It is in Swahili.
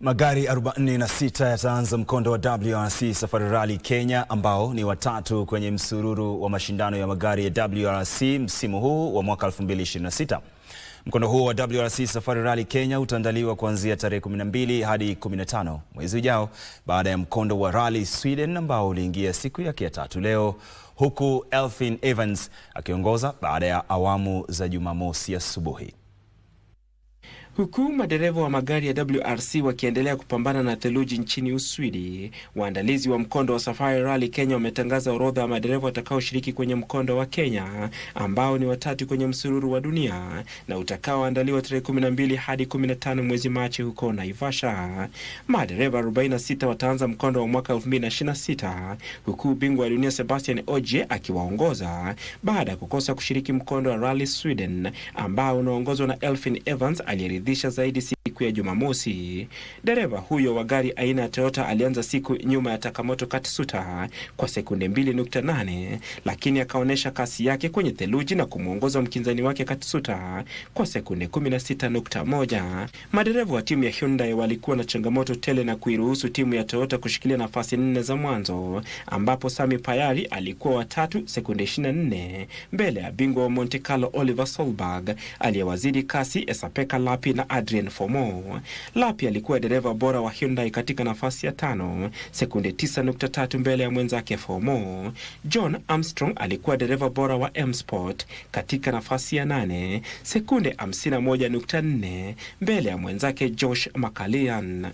Magari 46 yataanza mkondo wa WRC Safari Rally Kenya ambao ni watatu kwenye msururu wa mashindano ya magari ya WRC msimu huu wa mwaka 2026. Mkondo huo wa WRC Safari Rally Kenya utaandaliwa kuanzia tarehe 12 hadi 15 mwezi ujao baada ya mkondo wa Rally Sweden ambao uliingia siku yake ya tatu leo, huku Elfyn Evans akiongoza baada ya awamu za Jumamosi asubuhi. Huku madereva wa magari ya WRC wakiendelea kupambana na theluji nchini Uswidi, waandalizi wa mkondo wa Safari Rally Kenya wametangaza orodha ya madereva watakaoshiriki kwenye mkondo wa Kenya ambao ni watatu kwenye msururu wa dunia na utakaoandaliwa tarehe 12 hadi 15 mwezi Machi huko Naivasha. Madereva 46 wataanza mkondo wa mwaka 2026 huku bingwa wa dunia Sebastian Ogier akiwaongoza baada ya kukosa kushiriki mkondo wa Rally Sweden ambao unaongozwa na Elfyn Evans aliyeridhisha zaidi siku ya Jumamosi. Dereva huyo wa gari aina ya Toyota alianza siku nyuma ya Takamoto Katsuta kwa sekunde 2.8, lakini akaonesha kasi yake kwenye theluji na kumuongoza mkinzani wake Katsuta kwa sekunde 16.1. Madereva wa timu ya Hyundai walikuwa na changamoto tele na kuiruhusu timu ya Toyota kushikilia nafasi 4 za mwanzo, ambapo Sami Payari alikuwa wa tatu sekunde 24 mbele ya bingwa wa Monte Carlo Oliver Solberg aliyewazidi kasi Esapeka Lapi na Adrian Fomo. Lapi alikuwa dereva bora wa Hyundai katika nafasi ya 5, sekunde 9.3 mbele ya mwenzake Fomo. John Armstrong alikuwa dereva bora wa M-Sport katika nafasi ya 8, sekunde 51.4 mbele ya mwenzake Josh Makalian.